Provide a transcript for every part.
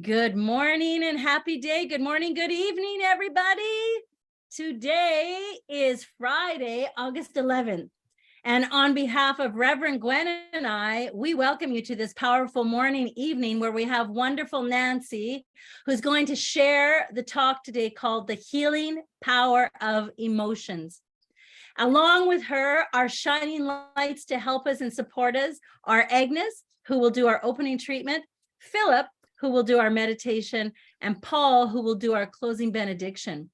Good morning and happy day. Good morning, good evening, everybody. Today is Friday, August 11th. And on behalf of Reverend Gwen and I, we welcome you to this powerful morning evening where we have wonderful Nancy, who's going to share the talk today called The Healing Power of Emotions. Along with her, our shining lights to help us and support us are Agnes, who will do our opening treatment, Philip, who will do our meditation, and Paul, who will do our closing benediction.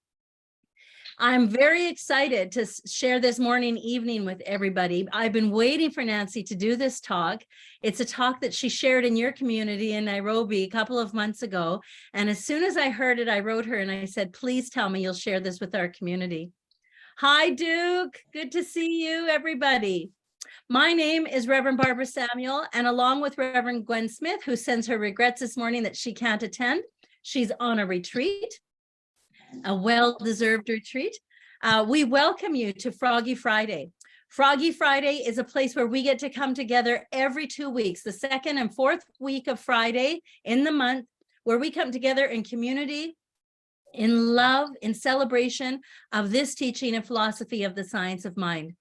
I'm very excited to share this morning evening with everybody. I've been waiting for Nancy to do this talk. It's a talk that she shared in your community in Nairobi a couple of months ago. And as soon as I heard it, I wrote her and I said, please tell me you'll share this with our community. Hi, Duke. Good to see you, everybody. My name is Reverend Barbara Samuel, and along with Reverend Gwen Smith, who sends her regrets this morning that she can't attend, she's on a retreat, a well-deserved retreat. We welcome you to Froggy Friday. Froggy Friday is a place where we get to come together every 2 weeks, the second and fourth week of Friday in the month, where we come together in community, in love, in celebration of this teaching and philosophy of the science of mind.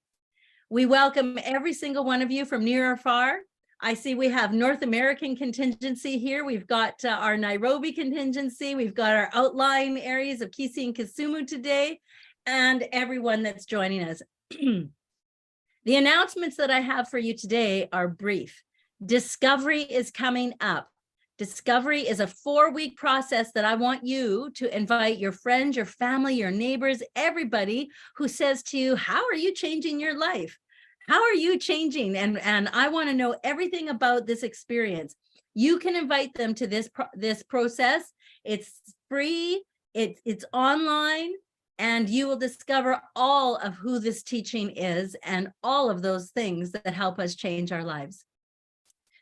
We welcome every single one of you from near or far. I see we have North American contingency here. We've got our Nairobi contingency. We've got our outlying areas of Kisii and Kisumu today, and everyone that's joining us. The announcements that I have for you today are brief. Discovery is coming up. Discovery is a 4-week process that I want you to invite your friends, your family, your neighbors, everybody who says to you, how are you changing your life? How are you changing? And I want to know everything about this experience. You can invite them to this process. It's free, it's online, and you will discover all of who this teaching is and all of those things that help us change our lives.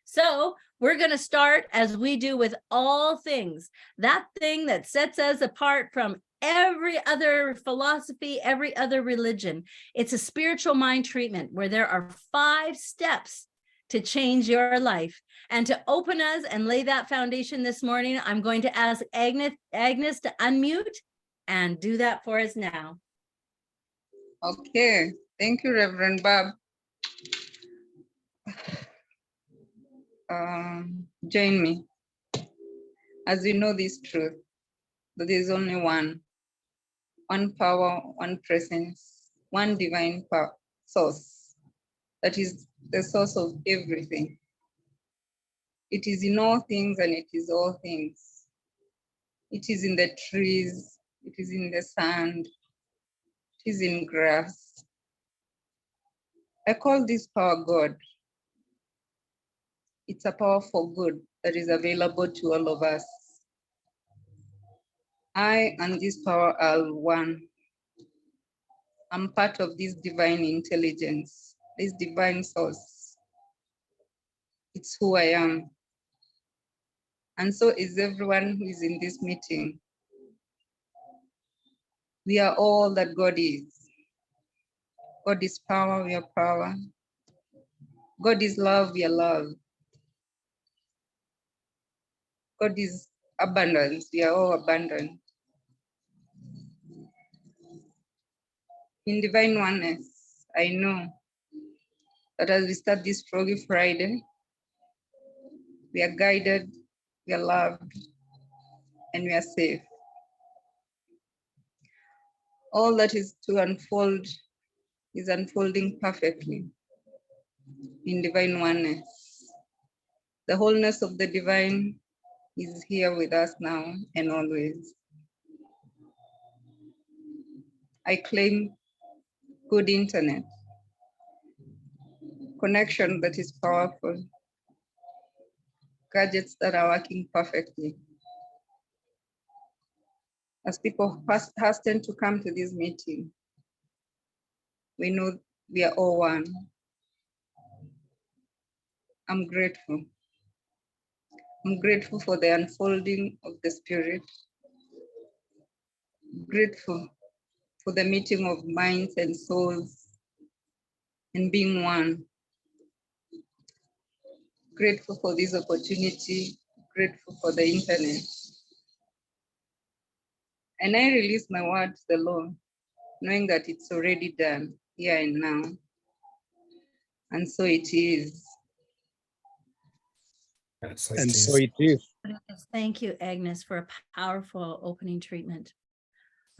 So we're going to start as we do with all things, that thing that sets us apart from every other philosophy, every other religion. It's a spiritual mind treatment where there are 5 steps to change your life. And to open us and lay that foundation this morning, I'm going to ask Agnes to unmute and do that for us now. Okay, thank you, Reverend Barb. Join me as we know this truth, that there is only one power, one presence, one divine power, source, that is the source of everything. It is in all things and it is all things. It is in the trees, it is in the sand, it is in grass. I call this power God. It's a power for good that is available to all of us. I and this power are one. I'm part of this divine intelligence, this divine source. It's who I am. And so is everyone who is in this meeting. We are all that God is. God is power, we are power. God is love, we are love. God is abundance, we are all abundant. In divine oneness, I know that as we start this Froggy Friday, we are guided, we are loved, and we are safe. All that is to unfold is unfolding perfectly in divine oneness. The wholeness of the divine is here with us now and always. I claim good internet, connection that is powerful, gadgets that are working perfectly. As people hasten to come to this meeting, we know we are all one. I'm grateful. I'm grateful for the unfolding of the Spirit. Grateful for the meeting of minds and souls and being one. Grateful for this opportunity, grateful for the internet. And I release my word to the Lord, knowing that it's already done here and now. And so it is. And so And it so is. it is. Thank you, Agnes, for a powerful opening treatment.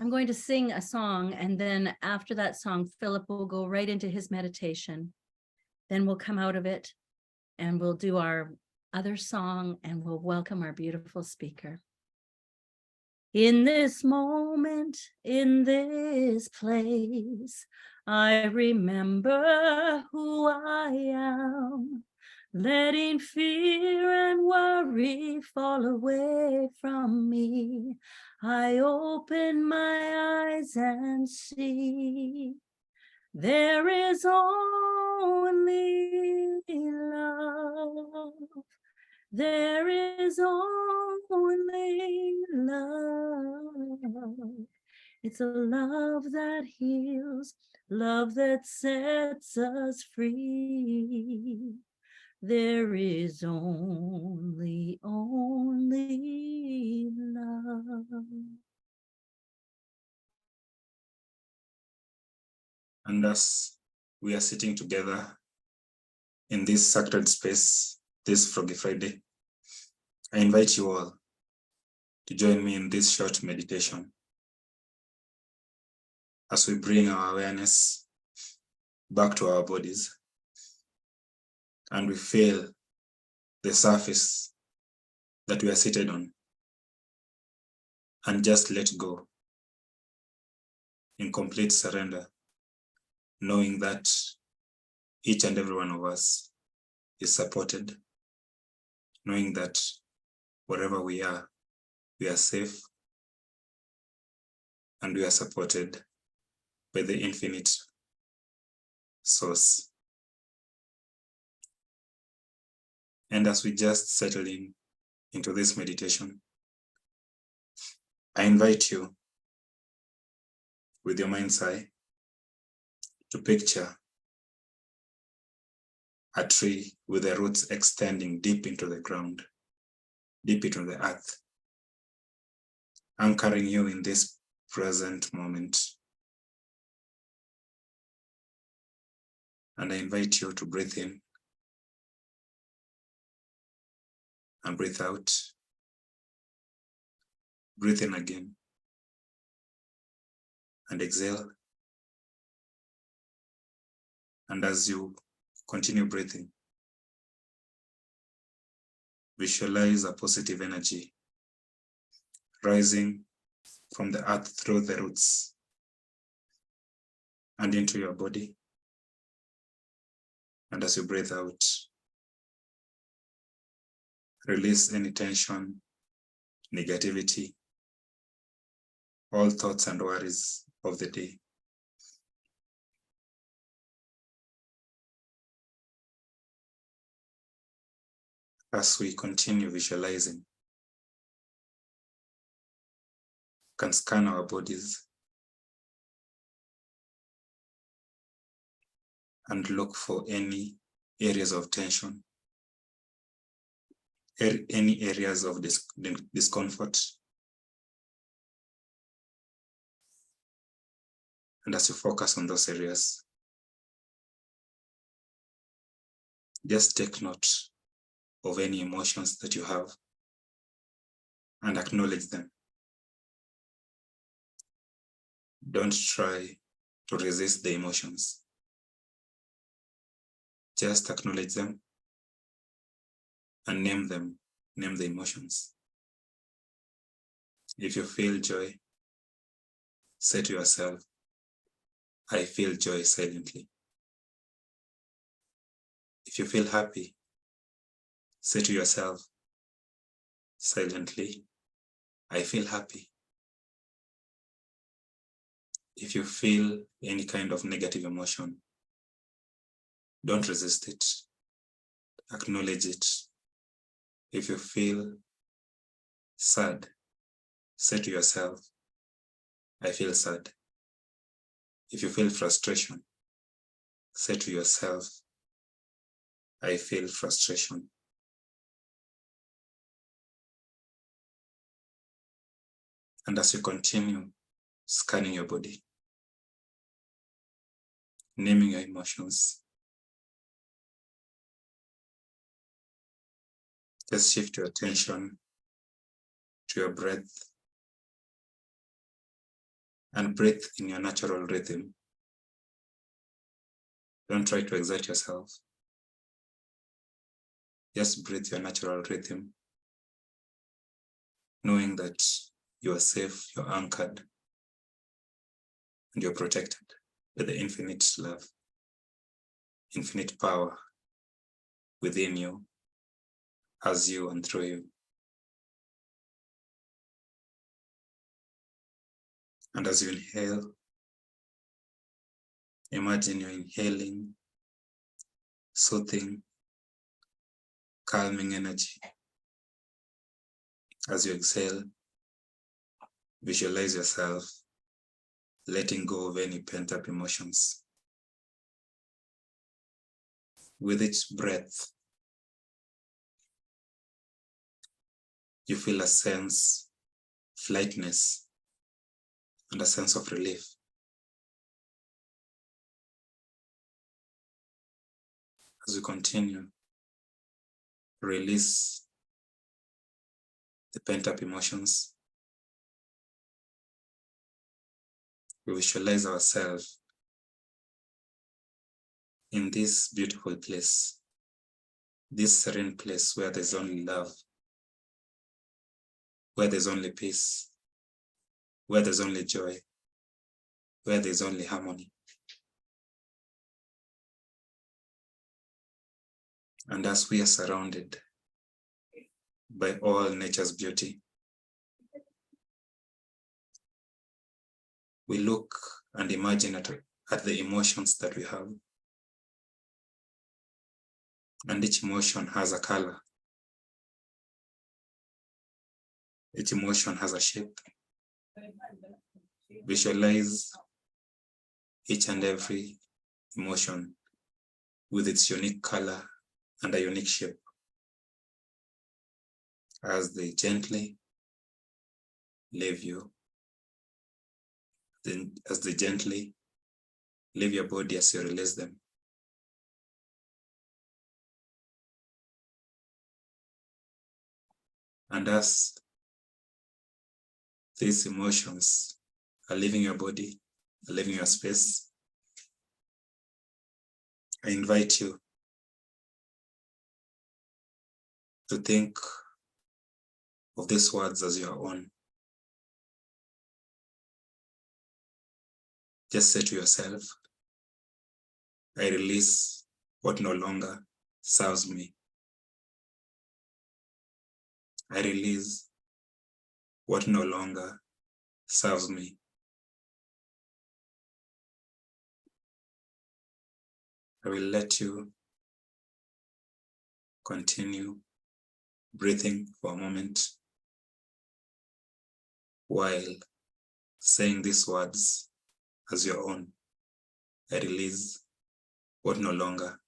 I'm going to sing a song, and then after that song, Philip will go right into his meditation. Then we'll come out of it and we'll do our other song and we'll welcome our beautiful speaker. In this moment, in this place, I remember who I am, letting fear and worry fall away from me. I open my eyes and see there is only love. There is only love. It's a love that heals, love that sets us free. There is only love. And as we are sitting together in this sacred space, this Froggy Friday, I invite you all to join me in this short meditation as we bring our awareness back to our bodies and we feel the surface that we are seated on and just let go in complete surrender, knowing that each and every one of us is supported, knowing that wherever we are safe and we are supported by the infinite source. And as we just settle into this meditation, I invite you with your mind's eye to picture a tree with the roots extending deep into the ground, deep into the earth, anchoring you in this present moment. And I invite you to breathe in and breathe out. Breathe in again and exhale. And as you continue breathing, visualize a positive energy rising from the earth through the roots and into your body. And as you breathe out, release any tension, negativity, all thoughts and worries of the day. As we continue visualizing, you can scan our bodies and look for any areas of tension, any areas of discomfort. And as you focus on those areas, just take note of any emotions that you have and acknowledge them. Don't try to resist the emotions. Just acknowledge them and name them, name the emotions. If you feel joy, say to yourself, I feel joy silently. If you feel happy, say to yourself silently, I feel happy. If you feel any kind of negative emotion, don't resist it. Acknowledge it. If you feel sad, say to yourself, I feel sad. If you feel frustration, say to yourself, I feel frustration. And as you continue scanning your body, naming your emotions, just shift your attention to your breath and breathe in your natural rhythm. Don't try to exert yourself. Just breathe your natural rhythm, knowing that you are safe, you're anchored, and you're protected by the infinite love, infinite power within you, as you and through you. And as you inhale, imagine you're inhaling soothing, calming energy. As you exhale, visualize yourself letting go of any pent-up emotions. With each breath, you feel a sense of lightness and a sense of relief. As you continue, release the pent-up emotions. We visualize ourselves in this beautiful place, this serene place where there's only love, where there's only peace, where there's only joy, where there's only harmony. And as we are surrounded by all nature's beauty, we look and imagine at the emotions that we have. And each emotion has a color. Each emotion has a shape. Visualize each and every emotion with its unique color and a unique shape as they gently leave you, as they gently leave your body as you release them. And as these emotions are leaving your body, are leaving your space, I invite you to think of these words as your own. Just say to yourself, I release what no longer serves me. I release what no longer serves me. I will let you continue breathing for a moment while saying these words as your own. I release what no longer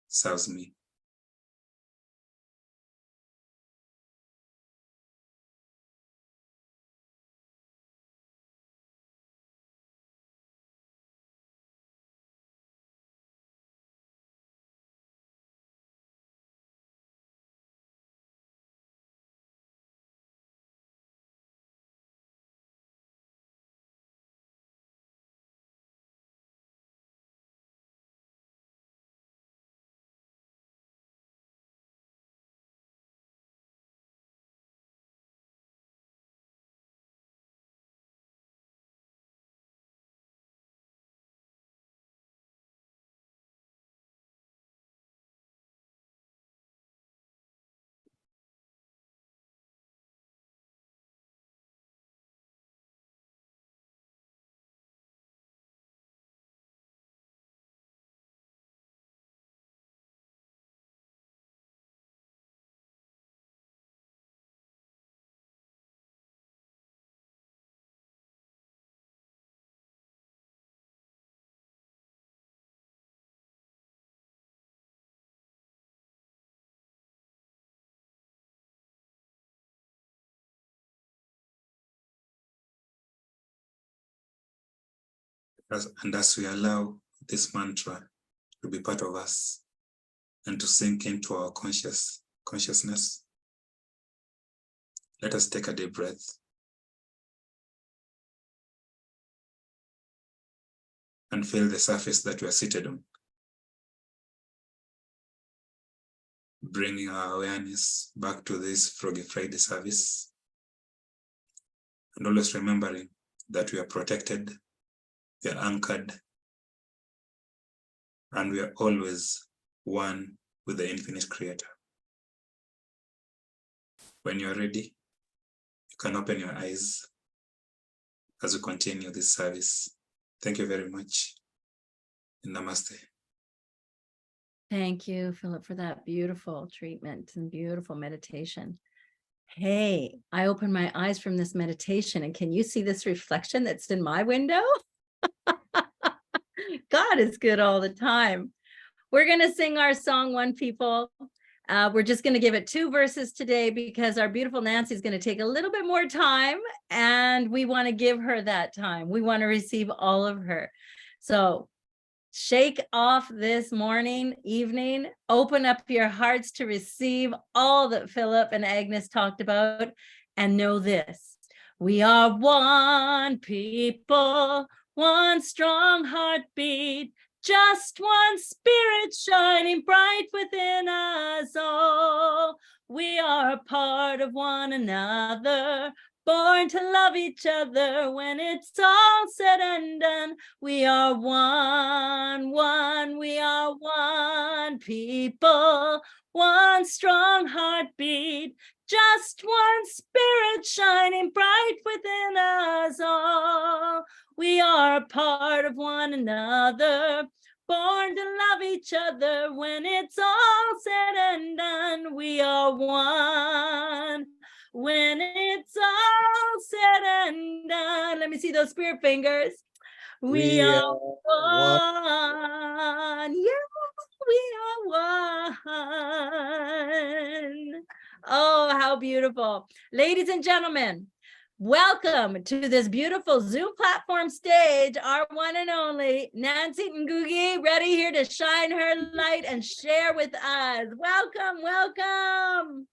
serves me. And as we allow this mantra to be part of us and to sink into our consciousness, let us take a deep breath and feel the surface that we are seated on, bringing our awareness back to this Froggy Friday service, and always remembering that we are protected, we are anchored, and we are always one with the infinite creator. When you're ready, you can open your eyes as we continue this service. Thank you very much. And namaste. Thank you, Philip, for that beautiful treatment and beautiful meditation. Hey, I opened my eyes from this meditation, and can you see this reflection that's in my window? God is good all the time. We're going to sing our song, One People. We're just going to give it 2 verses today because our beautiful Nancy is going to take a little bit more time, and we want to give her that time. We want to receive all of her. So shake off this morning, evening, open up your hearts to receive all that Philip and Agnes talked about, and know this: we are one people, one strong heartbeat, just one spirit shining bright within us all. We are a part of one another, born to love each other. When it's all said and done, we are one, we are one people, one strong heartbeat, just one spirit shining bright within us all. We are a part of one another, born to love each other. When it's all said and done, we are one. When it's all said and done, let me see those spirit fingers. We are one. Yeah, we are one. Oh, how beautiful. Ladies and gentlemen, welcome to this beautiful Zoom platform stage, our one and only Nancy Ngugi, ready here to shine her light and share with us. Welcome, welcome.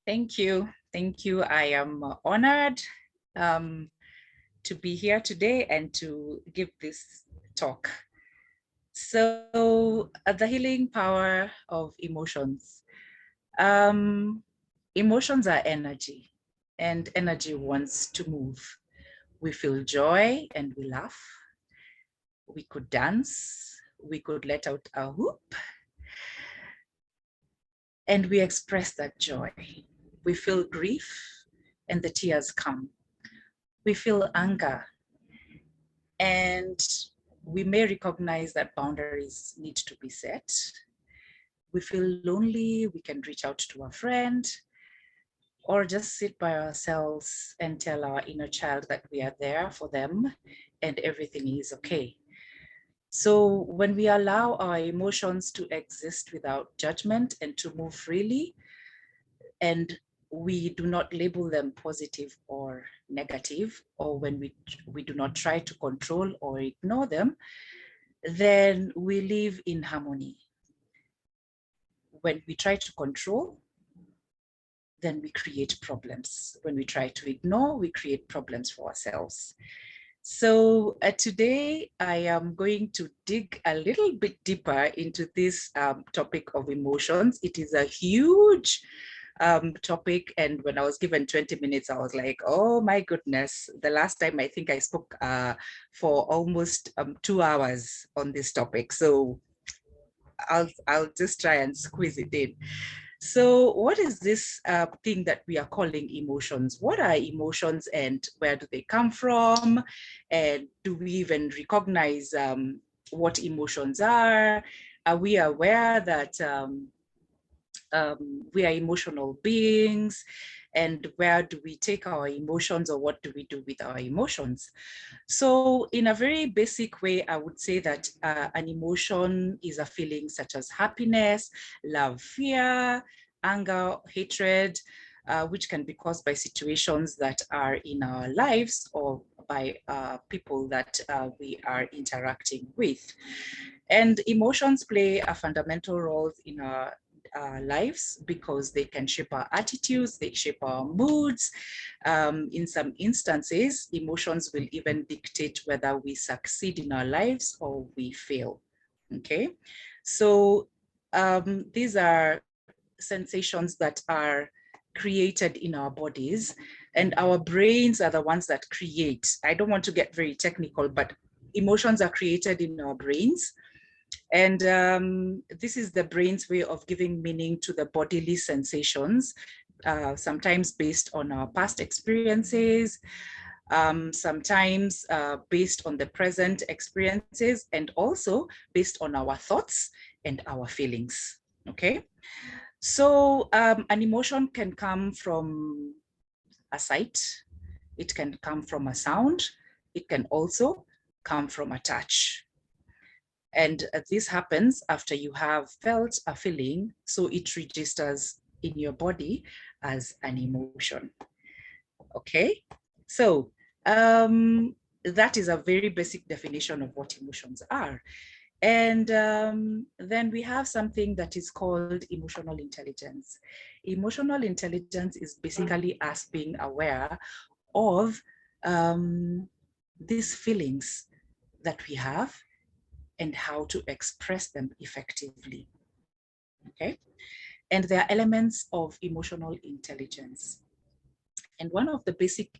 Thank you. Thank you. I am honored to be here today and to give this talk. So the healing power of emotions. Emotions are energy, and energy wants to move. We feel joy and we laugh. We could dance. We could let out a whoop. And we express that joy. We feel grief and the tears come. We feel anger, and we may recognize that boundaries need to be set. We feel lonely, we can reach out to a friend, or just sit by ourselves and tell our inner child that we are there for them and everything is okay. So when we allow our emotions to exist without judgment and to move freely, and we do not label them positive or negative, or when we do not try to control or ignore them, then we live in harmony. When we try to control, then we create problems. When we try to ignore, we create problems for ourselves. So today I am going to dig a little bit deeper into this topic of emotions. It is a huge topic, and when I was given 20 minutes, I was like, oh my goodness. The last time I think I spoke for almost 2 hours on this topic. So I'll just try and squeeze it in. So what is this thing that we are calling emotions? What are emotions and where do they come from? And do we even recognize what emotions are? Are we aware that we are emotional beings? And where do we take our emotions, or what do we do with our emotions? So in a very basic way, I would say that an emotion is a feeling such as happiness, love, fear, anger, hatred, which can be caused by situations that are in our lives or by people that we are interacting with. And emotions play a fundamental role in our lives because they can shape our attitudes, they shape our moods. In some instances, emotions will even dictate whether we succeed in our lives or we fail. Okay, so these are sensations that are created in our bodies, and our brains are the ones that create. I don't want to get very technical, but emotions are created in our brains. And this is the brain's way of giving meaning to the bodily sensations, sometimes based on our past experiences, sometimes based on the present experiences, and also based on our thoughts and our feelings, okay? So an emotion can come from a sight, it can come from a sound, it can also come from a touch. And this happens after you have felt a feeling, so it registers in your body as an emotion. Okay, so that is a very basic definition of what emotions are. And then we have something that is called emotional intelligence. Emotional intelligence is basically us being aware of these feelings that we have and how to express them effectively, okay? And there are elements of emotional intelligence. And one of the basic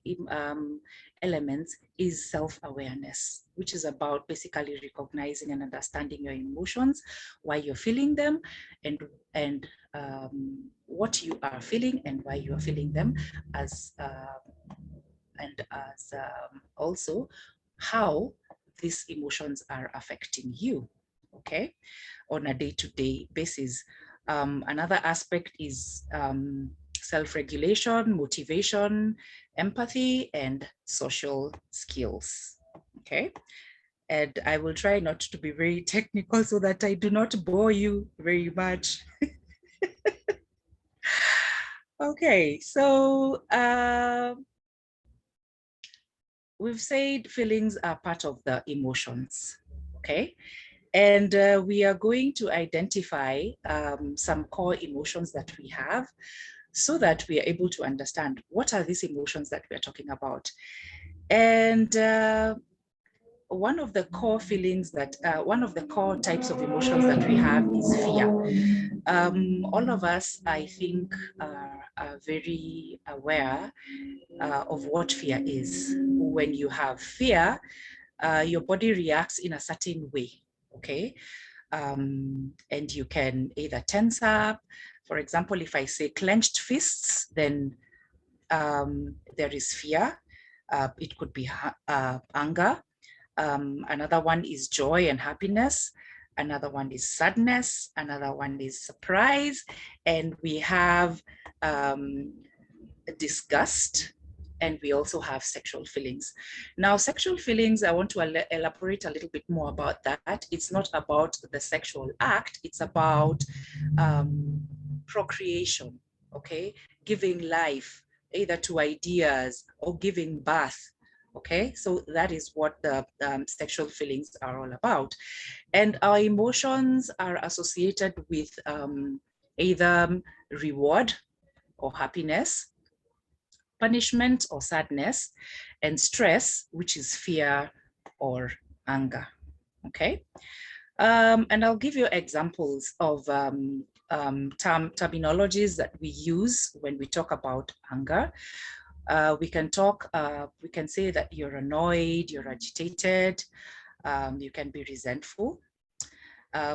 elements is self-awareness, which is about basically recognizing and understanding your emotions, why you're feeling them, and what you are feeling and why you are feeling them, and also how these emotions are affecting you, okay, on a day-to-day basis. Another aspect is self-regulation, motivation, empathy, and social skills, okay? And I will try not to be very technical so that I do not bore you very much. Okay, so we've said feelings are part of the emotions, okay? And we are going to identify some core emotions that we have so that we are able to understand what are these emotions that we are talking about. And one of the core feelings that, one of the core types of emotions that we have is fear. All of us, I think, are very aware of what fear is. When you have fear, your body reacts in a certain way, okay? And you can either tense up. For example, if I say clenched fists, then there is fear. It could be anger. Another one is joy and happiness. Another one is sadness. Another one is surprise. And we have disgust. And we also have sexual feelings. Now, sexual feelings, I want to elaborate a little bit more about that. It's not about the sexual act, it's about procreation, okay? Giving life either to ideas or giving birth, okay? So that is what the sexual feelings are all about. And our emotions are associated with either reward or happiness, punishment or sadness, and stress, which is fear or anger, okay? And I'll give you examples of terminologies that we use when we talk about anger. We can say that you're annoyed, you're agitated, you can be resentful.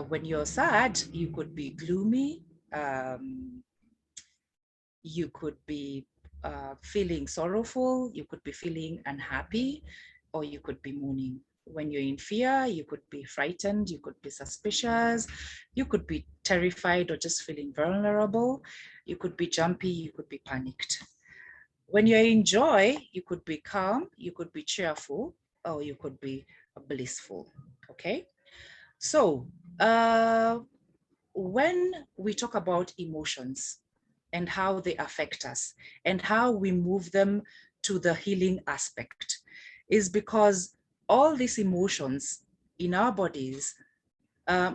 When you're sad, you could be gloomy, you could be feeling sorrowful, you could be feeling unhappy, or you could be mourning. When you're in fear, you could be frightened, you could be suspicious, you could be terrified or just feeling vulnerable, you could be jumpy, you could be panicked. When you're in joy, you could be calm, you could be cheerful, or you could be blissful, okay? So when we talk about emotions, and how they affect us and how we move them to the healing aspect is because all these emotions in our bodies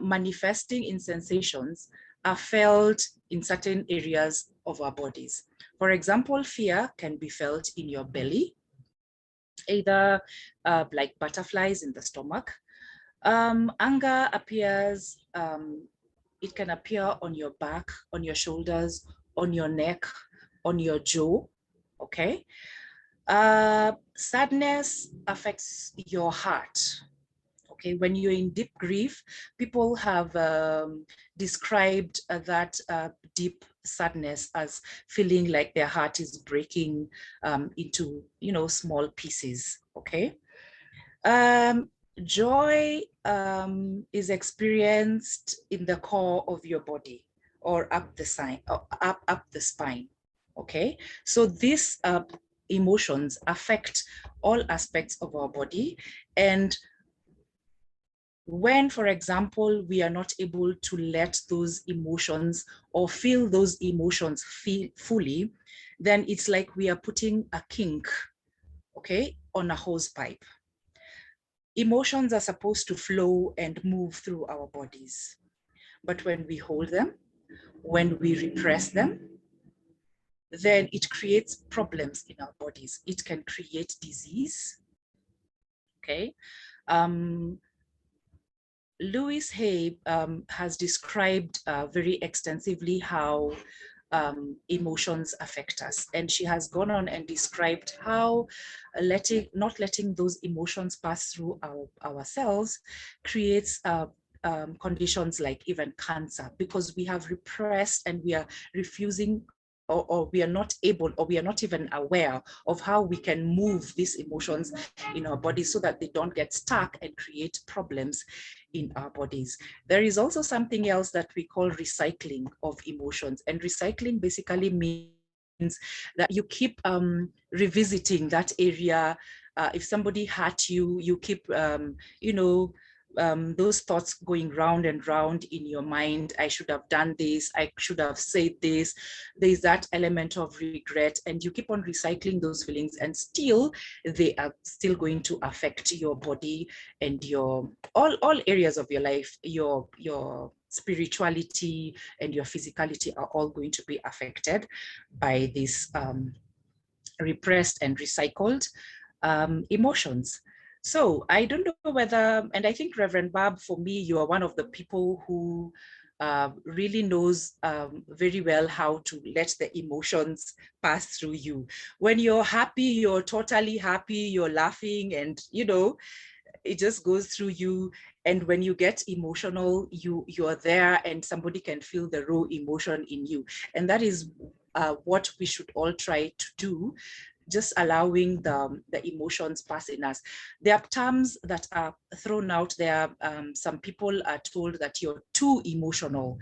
manifesting in sensations are felt in certain areas of our bodies. For example, fear can be felt in your belly, either like butterflies in the stomach. Anger appears, it can appear on your back, on your shoulders, on your neck, on your jaw, okay? Sadness affects your heart. Okay, when you're in deep grief, people have described that deep sadness as feeling like their heart is breaking into, small pieces. Okay. Joy is experienced in the core of your body or up the spine. Okay, so these emotions affect all aspects of our body, and when, for example, we are not able to let those emotions or feel those emotions fully, then it's like we are putting a kink, okay, on a hose pipe. Emotions are supposed to flow and move through our bodies. But when we hold them, when we repress them, then it creates problems in our bodies. It can create disease, okay? Louise Hay has described very extensively how emotions affect us. And she has gone on and described how not letting those emotions pass through ourselves creates conditions like even cancer, because we have repressed and we are refusing, or we are not able, or we are not even aware of how we can move these emotions in our bodies so that they don't get stuck and create problems in our bodies. There is also something else that we call recycling of emotions. And recycling basically means that you keep revisiting that area. If somebody hurt you, you keep, those thoughts going round and round in your mind. I should have done this. I should have said this. There's that element of regret, and you keep on recycling those feelings, and still they are still going to affect your body and your all areas of your life. Your spirituality and your physicality are all going to be affected by this repressed and recycled emotions. So I don't know whether, and I think Reverend Barb, for me, you are one of the people who really knows very well how to let the emotions pass through you. When you're happy, you're totally happy, you're laughing, and it just goes through you. And when you get emotional, you're there, and somebody can feel the raw emotion in you. And that is what we should all try to do, just allowing the emotions pass in us. There are terms that are thrown out there. Some people are told that you're too emotional.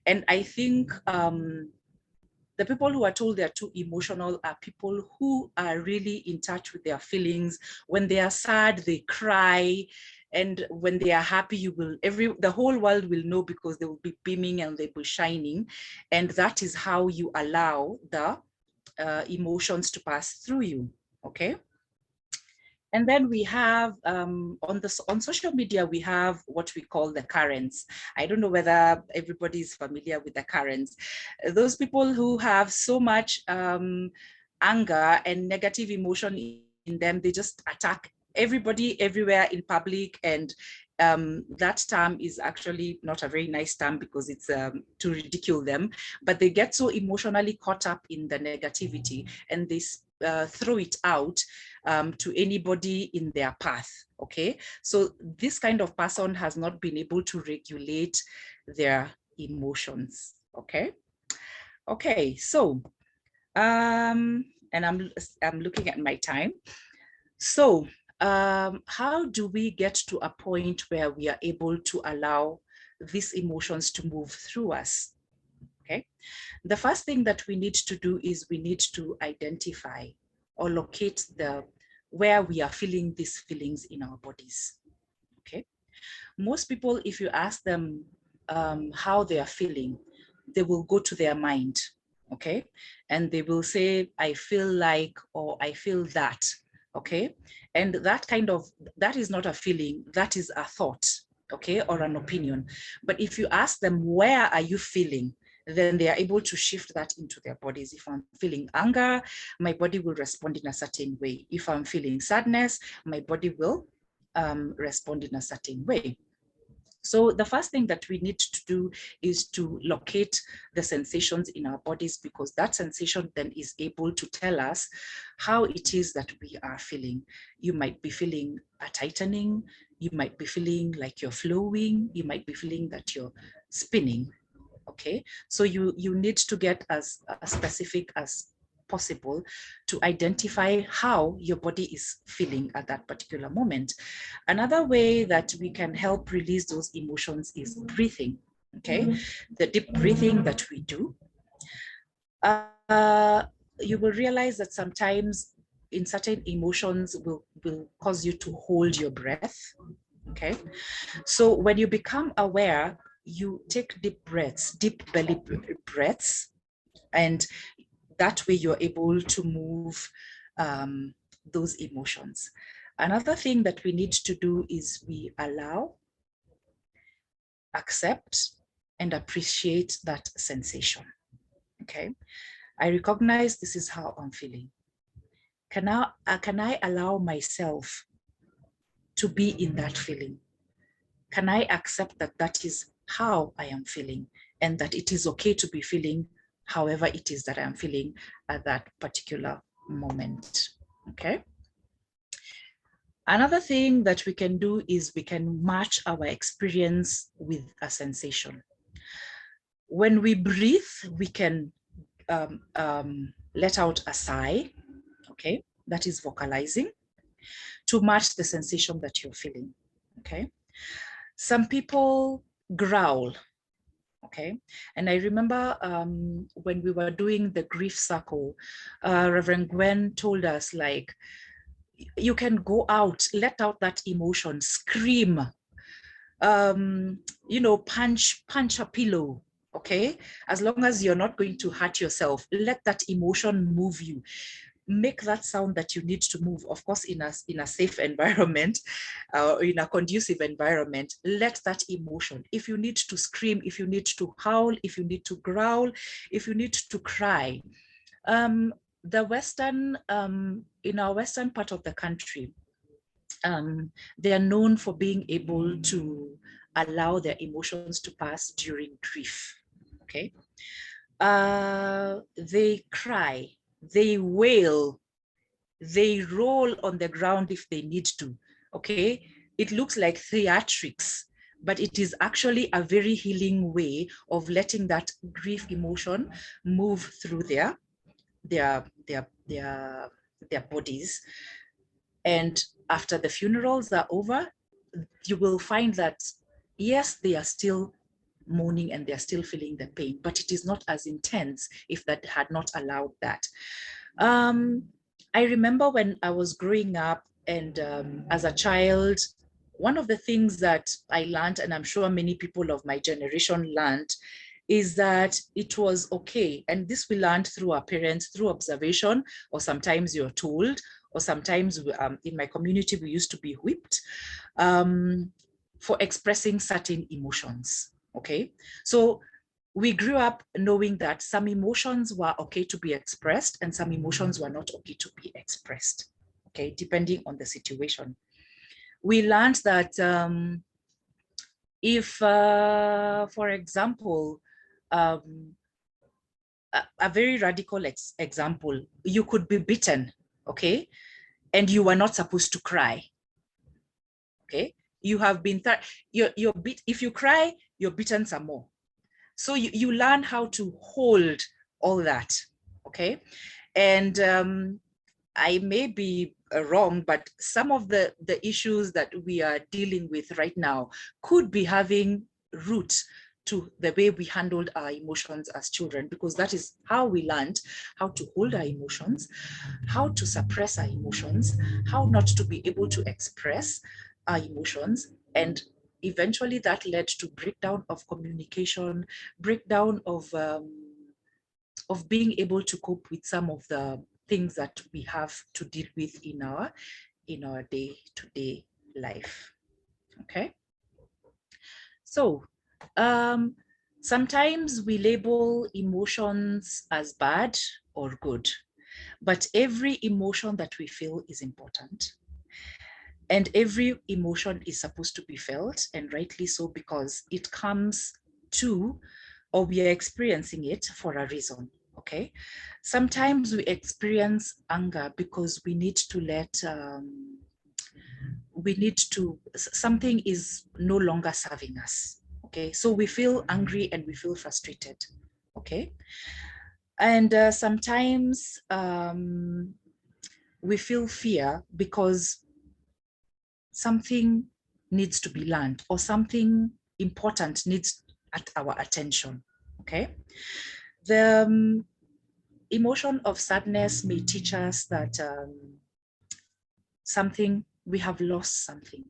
And I think the people who are told they're too emotional are people who are really in touch with their feelings. When they are sad, they cry. And when they are happy, the whole world will know, because they will be beaming and they'll be shining. And that is how you allow the emotions to pass through you, okay? And then we have, on social media, we have what we call the currents. I don't know whether everybody is familiar with the currents. Those people who have so much anger and negative emotion in them, they just attack everybody everywhere in public. And that term is actually not a very nice term, because it's to ridicule them, but they get so emotionally caught up in the negativity, and they throw it out to anybody in their path, okay? So this kind of person has not been able to regulate their emotions, okay? Okay, so, and I'm looking at my time. So how do we get to a point where we are able to allow these emotions to move through us? Okay, the first thing that we need to do is we need to identify or locate where we are feeling these feelings in our bodies. Okay, most people, if you ask them how they are feeling, they will go to their mind. okay? And they will say, I feel like, or I feel that, okay? And that is not a feeling, that is a thought, okay, or an opinion. But if you ask them, where are you feeling? Then they are able to shift that into their bodies. If I'm feeling anger, my body will respond in a certain way. If I'm feeling sadness, my body will respond in a certain way. So the first thing that we need to do is to locate the sensations in our bodies, because that sensation then is able to tell us how it is that we are feeling. You might be feeling a tightening, you might be feeling like you're flowing, you might be feeling that you're spinning, okay? So you need to get as specific as possible to identify how your body is feeling at that particular moment. Another way that we can help release those emotions is breathing, okay? The deep breathing that we do. You will realize that sometimes in certain emotions will cause you to hold your breath, okay? So when you become aware, you take deep breaths, deep belly breaths, and that way you're able to move those emotions. Another thing that we need to do is we allow, accept, and appreciate that sensation, okay? I recognize this is how I'm feeling. Can I allow myself to be in that feeling? Can I accept that that is how I am feeling, and that it is okay to be feeling however it is that I am feeling at that particular moment, okay? Another thing that we can do is we can match our experience with a sensation. When we breathe, we can let out a sigh, okay? That is vocalizing, to match the sensation that you're feeling, okay? Some people growl, okay? And I remember when we were doing the grief circle, Reverend Gwen told us, like, you can go out, let out that emotion, scream, you know, punch a pillow, okay? As long as you're not going to hurt yourself, let that emotion move you. Make that sound that you need to move, of course, in a safe environment, in a conducive environment. Let that emotion, if you need to scream, if you need to howl, if you need to growl, if you need to cry. The Western, in our Western part of the country, they are known for being able to allow their emotions to pass during grief, okay? They cry, they wail, they roll on the ground if they need to, okay? It looks like theatrics, but it is actually a very healing way of letting that grief emotion move through their bodies. And after the funerals are over, you will find that, yes, they are still mourning and they're still feeling the pain, but it is not as intense if that had not allowed that. I remember when I was growing up and as a child, one of the things that I learned, and I'm sure many people of my generation learned, is that it was okay. And this we learned through our parents, through observation, or sometimes you're told, or sometimes in my community, we used to be whipped for expressing certain emotions, okay? So we grew up knowing that some emotions were okay to be expressed and some emotions were not okay to be expressed, okay, depending on the situation. We learned that if, for example, a very radical example, you could be beaten, okay, and you were not supposed to cry, okay? You have been, you're beat, if you cry, you're beaten some more. So you learn how to hold all that, okay? And I may be wrong, but some of the issues that we are dealing with right now could be having root to the way we handled our emotions as children, because that is how we learned how to hold our emotions, how to suppress our emotions, how not to be able to express our emotions. And eventually that led to breakdown of communication, breakdown of being able to cope with some of the things that we have to deal with in our day-to-day life. Okay. So sometimes we label emotions as bad or good, but every emotion that we feel is important. And every emotion is supposed to be felt, and rightly so, because it comes to, or we are experiencing it for a reason. Okay. Sometimes we experience anger because we need to something is no longer serving us. Okay. So we feel angry and we feel frustrated. Okay. And sometimes we feel fear because something needs to be learned or something important needs at our attention. Okay. The emotion of sadness may teach us that we have lost something.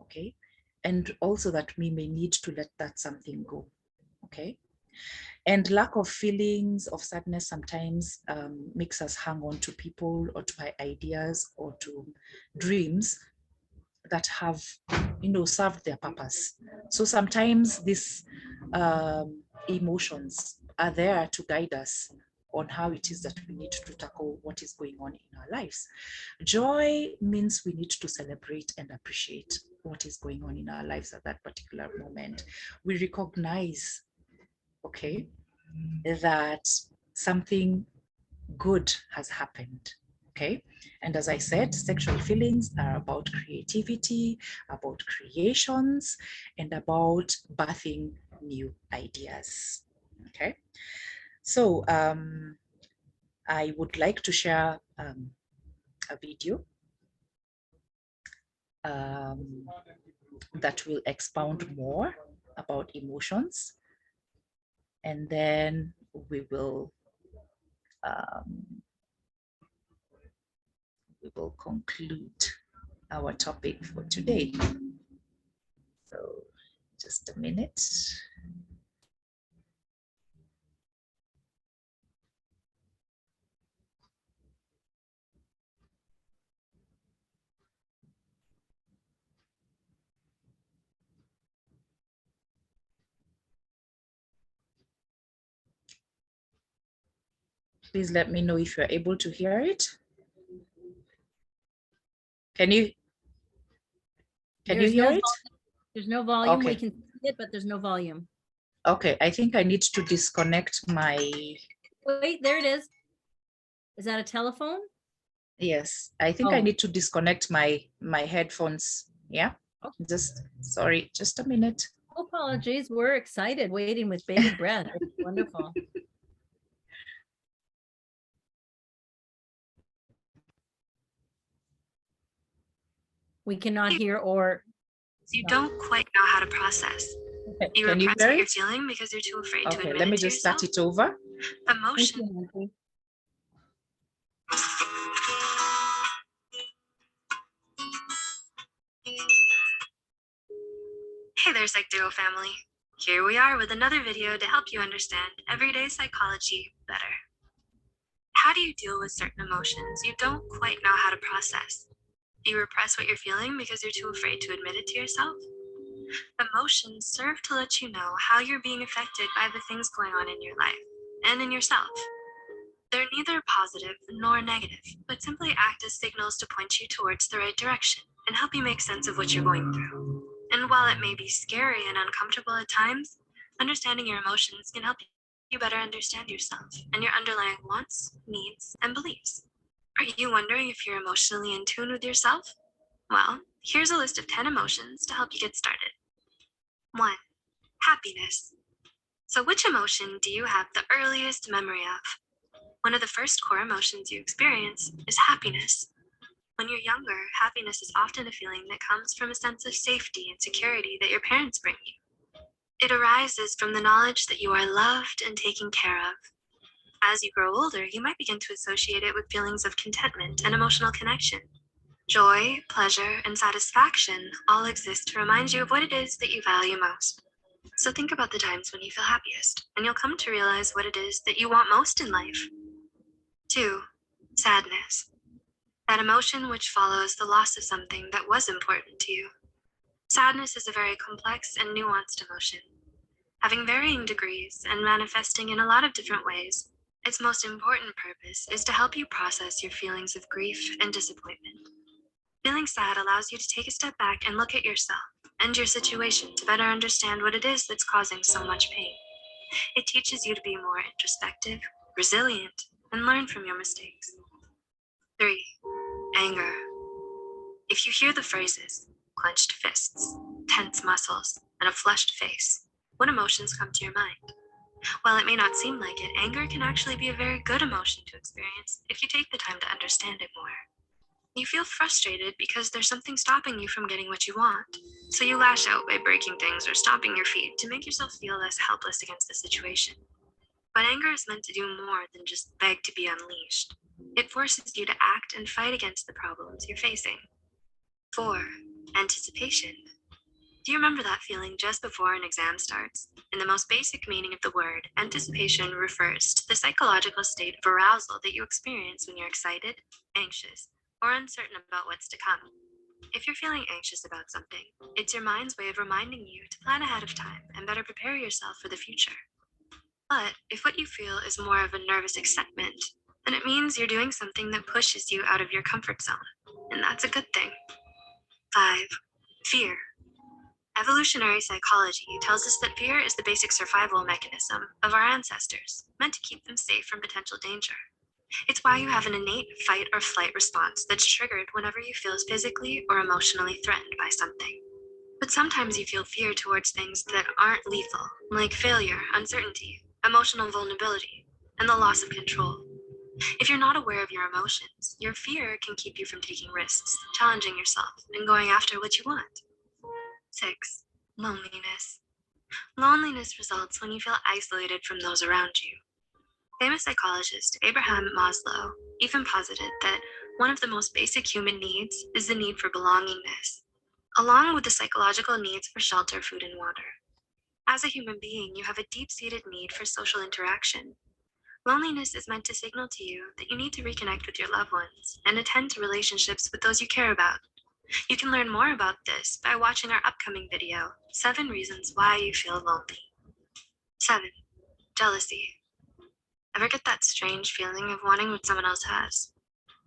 Okay. And also that we may need to let that something go. Okay. And lack of feelings of sadness sometimes makes us hang on to people or to ideas or to dreams that have, served their purpose. So sometimes these emotions are there to guide us on how it is that we need to tackle what is going on in our lives. Joy means we need to celebrate and appreciate what is going on in our lives at that particular moment. We recognize, okay, that something good has happened. Okay. And as I said, sexual feelings are about creativity, about creations, and about birthing new ideas. Okay. So I would like to share a video that will expound more about emotions. And then we will conclude our topic for today. So just a minute. Please let me know if you're able to hear it. Can you hear it? There's no volume. Okay. We can see it, but there's no volume. Okay, I think I need to disconnect my... Wait, there it is. Is that a telephone? Yes, I think I need to disconnect my headphones. Yeah, sorry, just a minute. Apologies, we're excited, waiting with bated breath. It's wonderful. We cannot hear or... You don't quite know how to process. Okay. You Can you repress hear what you're it? feeling because you're too afraid to Okay, admit let me it to just start yourself. it over. Emotion. Hey there, Psych2Go family. Here we are with another video to help you understand everyday psychology better. How do you deal with certain emotions you don't quite know how to process? Do you repress what you're feeling because you're too afraid to admit it to yourself? Emotions serve to let you know how you're being affected by the things going on in your life and in yourself. They're neither positive nor negative, but simply act as signals to point you towards the right direction and help you make sense of what you're going through. And while it may be scary and uncomfortable at times, understanding your emotions can help you better understand yourself and your underlying wants, needs, and beliefs. Are you wondering if you're emotionally in tune with yourself? Well, here's a list of 10 emotions to help you get started. 1. Happiness. So which emotion do you have the earliest memory of? One of the first core emotions you experience is happiness. When you're younger, happiness is often a feeling that comes from a sense of safety and security that your parents bring you. It arises from the knowledge that you are loved and taken care of. As you grow older, you might begin to associate it with feelings of contentment and emotional connection. Joy, pleasure, and satisfaction all exist to remind you of what it is that you value most. So think about the times when you feel happiest, and you'll come to realize what it is that you want most in life. 2. Sadness. That emotion which follows the loss of something that was important to you. Sadness is a very complex and nuanced emotion, having varying degrees and manifesting in a lot of different ways. Its most important purpose is to help you process your feelings of grief and disappointment. Feeling sad allows you to take a step back and look at yourself and your situation to better understand what it is that's causing so much pain. It teaches you to be more introspective, resilient, and learn from your mistakes. 3. Anger. If you hear the phrases, clenched fists, tense muscles, and a flushed face, what emotions come to your mind? While it may not seem like it, anger can actually be a very good emotion to experience if you take the time to understand it more. You feel frustrated because there's something stopping you from getting what you want. So you lash out by breaking things or stomping your feet to make yourself feel less helpless against the situation. But anger is meant to do more than just beg to be unleashed. It forces you to act and fight against the problems you're facing. 4. Anticipation. Do you remember that feeling just before an exam starts? In the most basic meaning of the word, anticipation refers to the psychological state of arousal that you experience when you're excited, anxious, or uncertain about what's to come. If you're feeling anxious about something, it's your mind's way of reminding you to plan ahead of time and better prepare yourself for the future. But if what you feel is more of a nervous excitement, then it means you're doing something that pushes you out of your comfort zone, and that's a good thing. 5. Fear. Evolutionary psychology tells us that fear is the basic survival mechanism of our ancestors, meant to keep them safe from potential danger. It's why you have an innate fight or flight response that's triggered whenever you feel physically or emotionally threatened by something. But sometimes you feel fear towards things that aren't lethal, like failure, uncertainty, emotional vulnerability, and the loss of control. If you're not aware of your emotions, your fear can keep you from taking risks, challenging yourself, and going after what you want. 6. Loneliness. Loneliness results when you feel isolated from those around you. Famous psychologist Abraham Maslow even posited that one of the most basic human needs is the need for belongingness, along with the psychological needs for shelter, food, and water. As a human being, you have a deep-seated need for social interaction. Loneliness is meant to signal to you that you need to reconnect with your loved ones and attend to relationships with those you care about. You can learn more about this by watching our upcoming video, 7 Reasons Why You Feel Lonely. 7. Jealousy. Ever get that strange feeling of wanting what someone else has?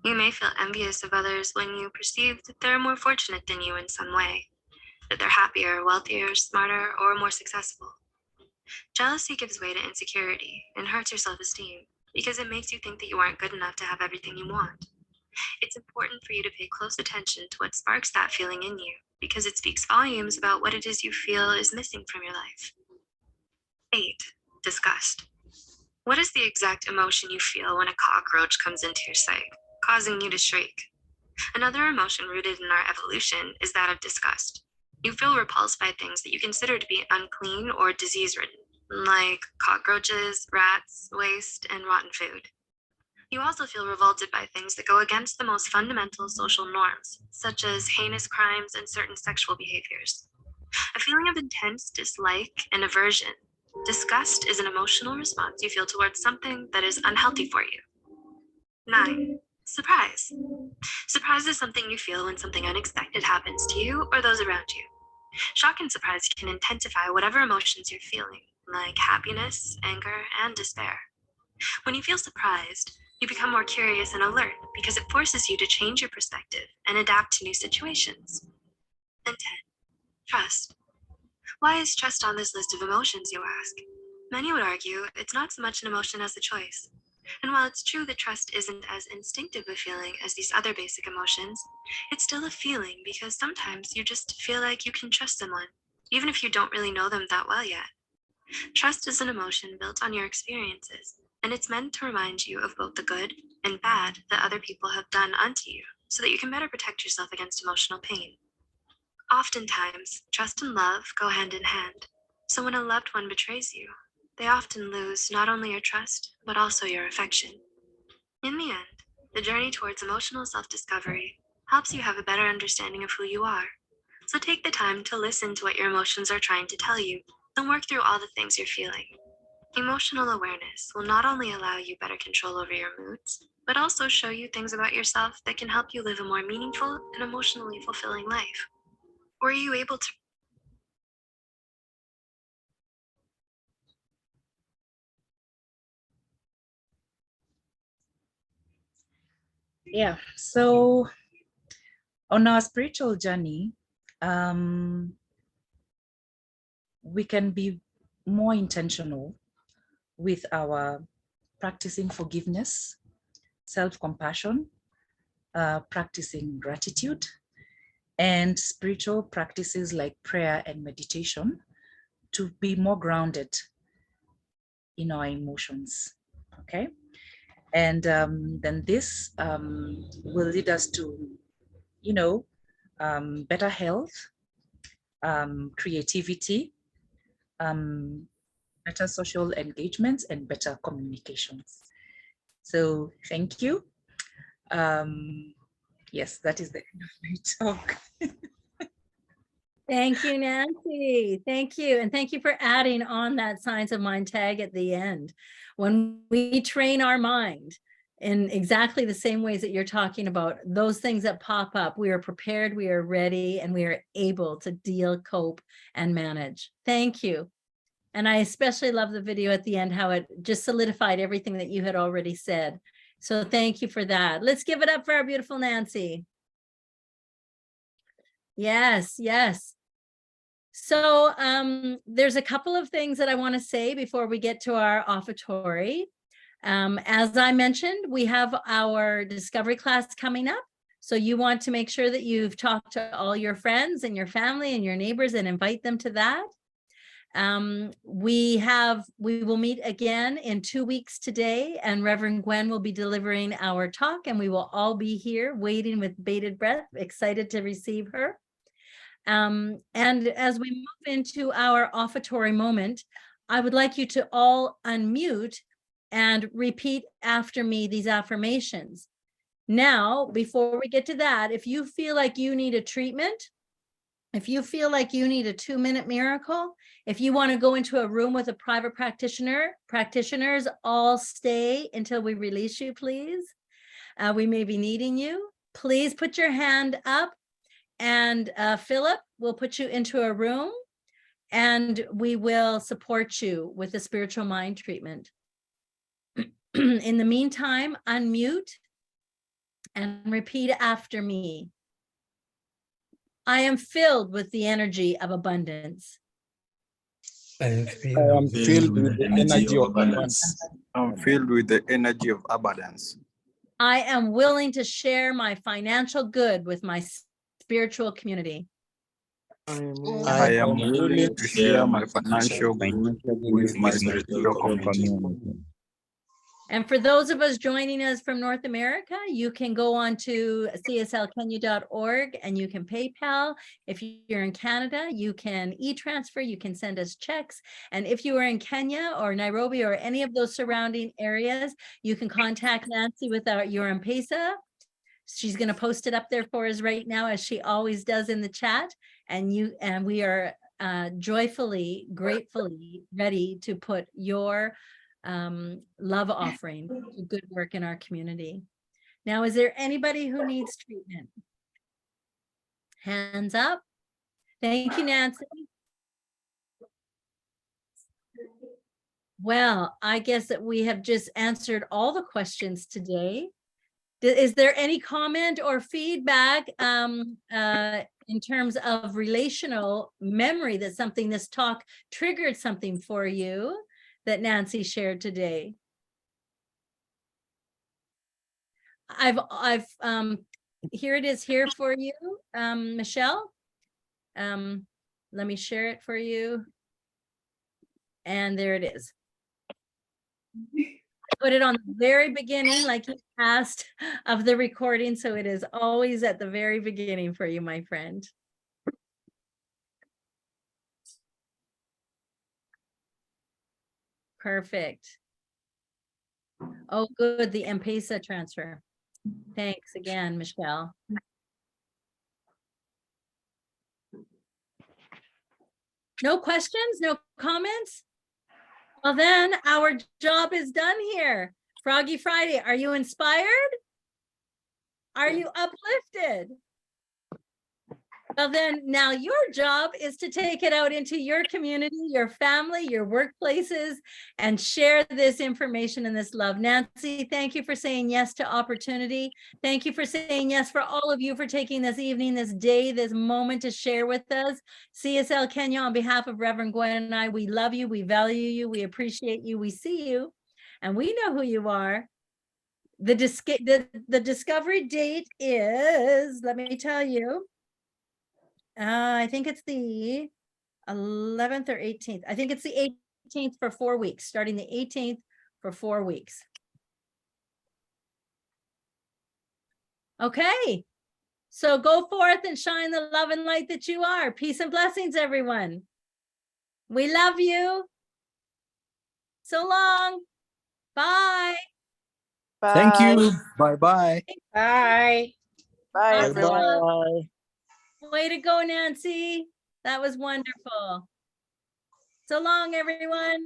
You may feel envious of others when you perceive that they're more fortunate than you in some way, that they're happier, wealthier, smarter, or more successful. Jealousy gives way to insecurity and hurts your self-esteem because it makes you think that you aren't good enough to have everything you want. It's important for you to pay close attention to what sparks that feeling in you because it speaks volumes about what it is you feel is missing from your life. 8. Disgust. What is the exact emotion you feel when a cockroach comes into your sight, causing you to shriek? Another emotion rooted in our evolution is that of disgust. You feel repulsed by things that you consider to be unclean or disease-ridden, like cockroaches, rats, waste, and rotten food. You also feel revolted by things that go against the most fundamental social norms, such as heinous crimes and certain sexual behaviors. A feeling of intense dislike and aversion. Disgust is an emotional response you feel towards something that is unhealthy for you. 9. Surprise. Surprise is something you feel when something unexpected happens to you or those around you. Shock and surprise can intensify whatever emotions you're feeling, like happiness, anger, and despair. When you feel surprised, you become more curious and alert because it forces you to change your perspective and adapt to new situations. And 10. Trust. Why is trust on this list of emotions, you ask? Many would argue it's not so much an emotion as a choice. And while it's true that trust isn't as instinctive a feeling as these other basic emotions, it's still a feeling because sometimes you just feel like you can trust someone, even if you don't really know them that well yet. Trust is an emotion built on your experiences, and it's meant to remind you of both the good and bad that other people have done unto you, so that you can better protect yourself against emotional pain. Oftentimes, trust and love go hand in hand, so when a loved one betrays you, they often lose not only your trust, but also your affection. In the end, the journey towards emotional self-discovery helps you have a better understanding of who you are, so take the time to listen to what your emotions are trying to tell you, then work through all the things you're feeling. Emotional awareness will not only allow you better control over your moods, but also show you things about yourself that can help you live a more meaningful and emotionally fulfilling life. Were you able to Yeah, so on our spiritual journey, we can be more intentional with our practicing forgiveness, self-compassion, practicing gratitude, and spiritual practices like prayer and meditation to be more grounded in our emotions, okay? And then this will lead us to, better health, creativity, better social engagements, and better communications. So thank you. Yes, that is the end of my talk. Thank you, Nancy. Thank you. And thank you for adding on that Science of Mind tag at the end. When we train our mind in exactly the same ways that you're talking about, those things that pop up, we are prepared, we are ready, and we are able to deal, cope, and manage. Thank you. And I especially love the video at the end, how it just solidified everything that you had already said. So thank you for that. Let's give it up for our beautiful Nancy. Yes, yes. So there's a couple of things that I want to say before we get to our offertory. As I mentioned, we have our discovery class coming up. So you want to make sure that you've talked to all your friends and your family and your neighbors and invite them to that. We will meet again in 2 weeks today, and Reverend Gwen will be delivering our talk, and we will all be here waiting with bated breath, excited to receive her. And as we move into our offertory moment, I would like you to all unmute and repeat after me these affirmations. Now, before we get to that, if you feel like you need a treatment, if you feel like you need a 2-minute miracle, if you want to go into a room with a private practitioners all stay until we release you, please. We may be needing you. Please put your hand up, and Philip will put you into a room, and we will support you with a spiritual mind treatment. In the meantime, unmute and repeat after me. I am filled with the energy of abundance. I am filled with the energy of abundance. I'm filled with the energy of abundance. I am willing to share my financial good with my spiritual community. I am willing to share my financial good with my spiritual community. And for those of us joining us from North America, you can go on to cslkenya.org and you can PayPal. If you're in Canada, you can e-transfer, you can send us checks. And if you are in Kenya or Nairobi or any of those surrounding areas, you can contact Nancy with your M-Pesa. She's going to post it up there for us right now, as she always does in the chat. And we are joyfully, gratefully ready to put your love offering to good work in our community. Now, is there anybody who needs treatment? Hands up. Thank you, Nancy. Well, I guess that we have just answered all the questions today. Is there any comment or feedback in terms of relational memory that this talk triggered something for you that Nancy shared today? Here it is here for you, Michelle. Let me share it for you. And there it is. Put it on the very beginning, like you asked, of the recording. So it is always at the very beginning for you, my friend. Perfect. Oh, good. The M-Pesa transfer. Thanks again, Michelle. No questions, no comments? Well, then our job is done here. Froggy Friday, are you inspired? Are you uplifted? Well, then now your job is to take it out into your community, your family, your workplaces, and share this information and this love. Nancy, thank you for saying yes to opportunity. Thank you for saying yes for all of you for taking this evening, this day, this moment to share with us. CSL Kenya, on behalf of Reverend Gwen and I, we love you, we value you, we appreciate you, we see you, and we know who you are. The discovery date is, let me tell you, I think it's the 11th or 18th. I think it's the 18th for 4 weeks, starting the 18th for 4 weeks. Okay, so go forth and shine the love and light that you are. Peace and blessings, everyone. We love you. So long. Bye. Thank you. Bye-bye. Bye. Bye, Awesome. everyone. Bye. Way to go, Nancy. That was wonderful. So long, everyone.